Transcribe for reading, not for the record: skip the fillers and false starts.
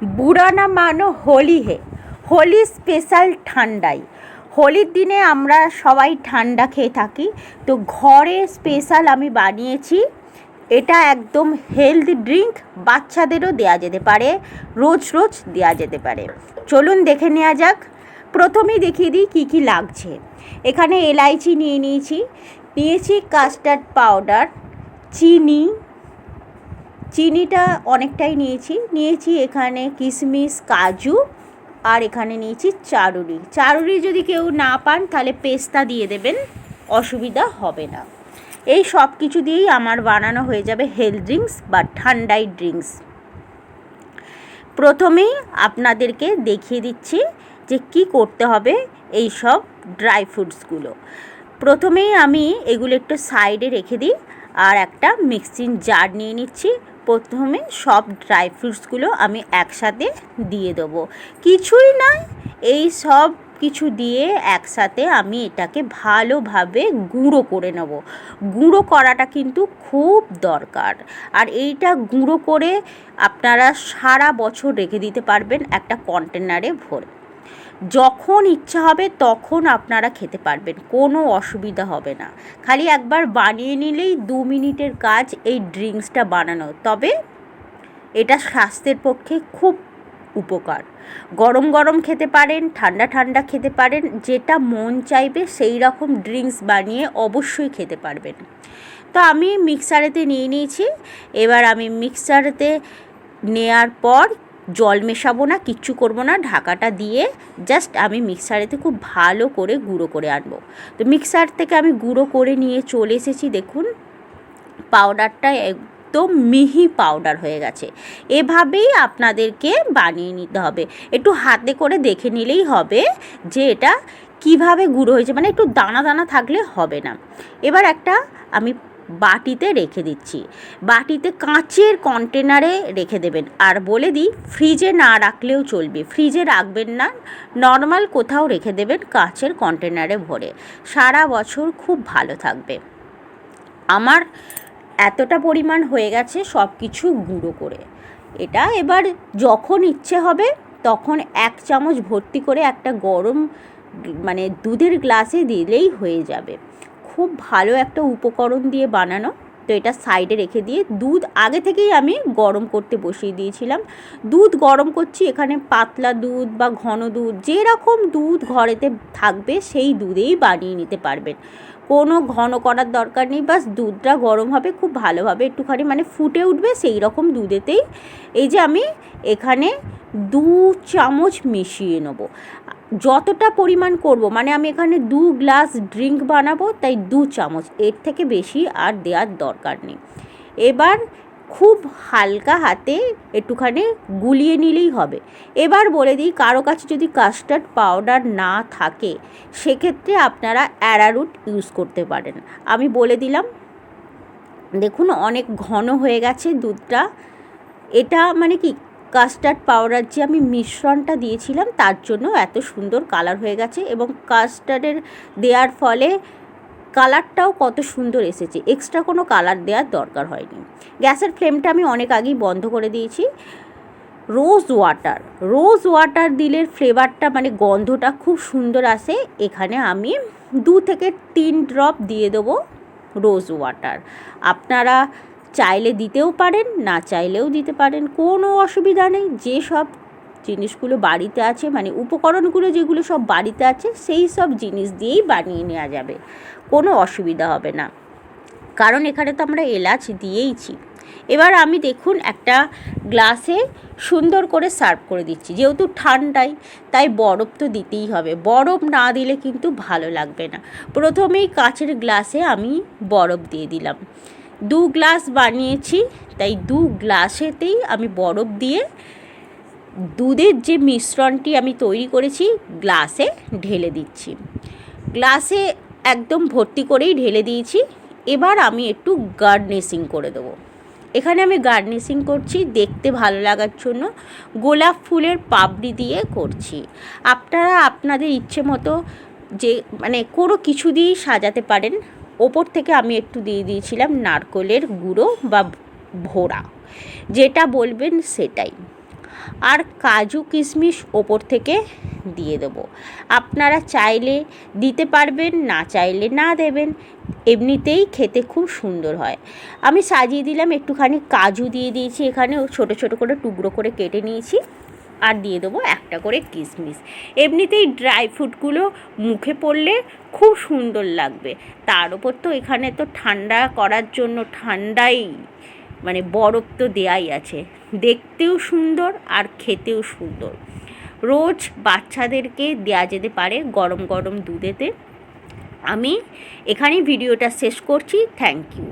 बुरा ना मानो होली है। হোলি স্পেশাল ঠান্ডাই। হোলির দিনে আমরা সবাই ঠান্ডা খেয়ে থাকি, তো ঘরে স্পেশাল আমি বানিয়েছি। এটা একদম হেলদি ড্রিঙ্ক, বাচ্চাদেরও দেওয়া যেতে পারে, রোজ রোজ দেওয়া যেতে পারে। চলুন দেখে নেওয়া যাক। প্রথমেই দেখিয়ে দিই কী কী লাগছে। এখানে এলাইচি নিয়েছি কাস্টার্ড পাউডার, চিনিটা অনেকটাই নিয়েছি এখানে কিশমিশ, কাজু, আর এখানে নিয়েছি চারুরি যদি কেউ না পান তাহলে পেস্তা দিয়ে দেবেন, অসুবিধা হবে না। এই সব কিছু দিয়েই আমার বানানো হয়ে যাবে হেলথ ড্রিঙ্কস বা ঠান্ডাই ড্রিঙ্কস। প্রথমেই আপনাদেরকে দেখিয়ে দিচ্ছি যে কি করতে হবে এই সব ড্রাই ফ্রুটসগুলো। প্রথমেই আমি এগুলো একটু সাইডে রেখে দিই আর একটা মিক্সিং জার নিয়ে নিচ্ছি। প্রথমে সব ড্রাই ফ্রুটসগুলো আমি একসাথে দিয়ে দেবো, কিছুই নয়, এই সব কিছু দিয়ে একসাথে আমি এটাকে ভালোভাবে গুঁড়ো করে নেব। গুঁড়ো করাটা কিন্তু খুব দরকার, আর এইটা গুঁড়ো করে আপনারা সারা বছর রেখে দিতে পারবেন একটা কন্টেনারে ভরে। যখন ইচ্ছা হবে তখন আপনারা খেতে পারবেন, কোনো অসুবিধা হবে না। খালি একবার বানিয়ে নিলেই 2 মিনিটের কাজ এই ড্রিঙ্কসটা বানানো। তবে এটা স্বাস্থ্যের পক্ষে খুব উপকার। গরম গরম খেতে পারেন, ঠান্ডা ঠান্ডা খেতে পারেন, যেটা মন চাইবে সেই রকম ড্রিঙ্কস বানিয়ে অবশ্যই খেতে পারবেন। তো আমি মিক্সারেতে নিয়েছি। এবার আমি মিক্সারেতে নেওয়ার পর জল মেশাবো না, কিচ্ছু করবো না, ঢাকাটা দিয়ে জাস্ট আমি মিক্সারেতে খুব ভালো করে গুঁড়ো করে আনবো। তো মিক্সার থেকে আমি গুঁড়ো করে নিয়ে চলে এসেছি। দেখুন পাউডারটা একদম মিহি পাউডার হয়ে গেছে। এভাবেই আপনাদেরকে বানিয়ে নিতে হবে। একটু হাতে করে দেখে নিলেই হবে যে এটা কিভাবে গুঁড়ো হয়েছে, মানে একটু দানা দানা থাকলে হবে না। এবার একটা আমি বাটিতে রেখে দিচ্ছি। বাটিতে কাঁচের কন্টেনারে রেখে দেবেন। আর বলে দিই, ফ্রিজে না রাখলেও চলবে, ফ্রিজে রাখবেন না, নর্মাল কোথাও রেখে দেবেন কাঁচের কন্টেনারে ভরে, সারা বছর খুব ভালো থাকবে। আমার এতটা পরিমাণ হয়ে গেছে সব কিছু গুঁড়ো করে। এটা এবার যখন ইচ্ছে হবে তখন 1 চামচ ভর্তি করে একটা গরম মানে দুধের গ্লাসে দিলেই হয়ে যাবে। খুব ভালো একটা উপকরণ দিয়ে বানানো। তো এটা সাইডে রেখে দিয়ে দুধ আগে থেকেই আমি গরম করতে বসিয়ে দিয়েছিলাম। দুধ গরম করছি, এখানে পাতলা দুধ বা ঘন দুধ, যেরকম দুধ ঘরেতে থাকবে সেই দুধেই বানিয়ে নিতে পারবেন, কোনো ঘন করার দরকার নেই। বাস দুধটা গরম হবে, খুব ভালোভাবে একটুখানি মানে ফুটে উঠবে, সেই রকম দুধেতেই এই যে আমি এখানে 2 চামচ মিশিয়ে নেব। যতটা পরিমাণ করব, মানে আমি এখানে 2 গ্লাস ড্রিঙ্ক বানাবো, তাই 2 চামচ, এর থেকে বেশি আর দেওয়ার দরকার নেই। এবার খুব হালকা হাতে একটুখানি গুলিয়ে নিলেই হবে। এবার বলে দিই, কারো কাছে যদি কাস্টার্ড পাউডার না থাকে সেক্ষেত্রে আপনারা অ্যারারুট ইউজ করতে পারেন। আমি বলে দিলাম। দেখুন অনেক ঘন হয়ে গেছে দুধটা। এটা মানে কি, কাস্টার্ড পাউডার যে আমি মিশ্রণটা দিয়েছিলাম তার জন্য এত সুন্দর কালার হয়ে গেছে, এবং কাস্টার্ডের দেওয়ার ফলে কালারটাও কত সুন্দর এসেছে, এক্সট্রা কোনো কালার দেওয়ার দরকার হয়নি। গ্যাসের ফ্লেমটা আমি অনেক আগেই বন্ধ করে দিয়েছি। রোজ ওয়াটার দিলে ফ্লেভারটা মানে গন্ধটা খুব সুন্দর আসে। এখানে আমি 2 থেকে 3 ড্রপ দিয়ে দেবো রোজ ওয়াটার। আপনারা চাইলে দিতেও পারেন, না চাইলেও দিতে পারেন, কোনো অসুবিধা নেই। যে সব জিনিসগুলো বাড়িতে আছে, মানে উপকরণগুলো যেগুলো সব বাড়িতে আছে সেই সব জিনিস দিয়েই বানিয়ে নেওয়া যাবে, কোনো অসুবিধা হবে না, কারণ এখানে তো আমরা এলাচ দিয়েইছি। এবার আমি দেখুন একটা গ্লাসে সুন্দর করে সার্ভ করে দিচ্ছি। যেহেতু ঠান্ডাই তাই বরফ তো দিতেই হবে, বরফ না দিলে কিন্তু ভালো লাগবে না। প্রথমেই কাচের গ্লাসে আমি বরফ দিয়ে দিলাম। 2 গ্লাস বানিয়েছি, তাই 2 গ্লাসেতেই আমি বরফ দিয়ে দুধের যে মিশ্রণটি আমি তৈরি করেছি গ্লাসে ঢেলে দিচ্ছি। গ্লাসে একদম ভর্তি করেই ঢেলে দিয়েছি। এবার আমি একটু গার্নিশিং করে দেবো। এখানে আমি গার্নিশিং করছি দেখতে ভালো লাগার জন্য, গোলাপ ফুলের পাপড়ি দিয়ে করছি। আপনারা আপনাদের ইচ্ছে মতো যে মানে কোনো কিছু দিয়েই সাজাতে পারেন। ওপর থেকে আমি একটু দিয়ে দিয়েছিলাম নারকেলের গুঁড়ো বা ভোড়া, যেটা বলবেন সেটাই। আর কাজু কিশমিশ ওপর থেকে দিয়ে দেবো। আপনারা চাইলে দিতে পারবেন, না চাইলে না দেবেন, এমনিতেই খেতে খুব সুন্দর হয়। আমি সাজিয়ে দিলাম, একটুখানি কাজু দিয়ে দিয়েছি, এখানে ছোট ছোট করে টুকরো করে কেটে নিয়েছি, আর দিয়ে দেবো একটা করে কিশমিশ। এমনিতেই ড্রাই ফ্রুটগুলো মুখে পড়লে খুব সুন্দর লাগবে। তার উপর তো এখানে তো ঠান্ডা করার জন্য ঠান্ডাই মানে বরফ তো দেয়াই আছে, দেখতেও সুন্দর আর খেতেও সুন্দর। রোজ বাচ্চাদেরকে দেয়া যেতে পারে গরম গরম দুধেতে। আমি এখানেই ভিডিওটা শেষ করছি। Thank you.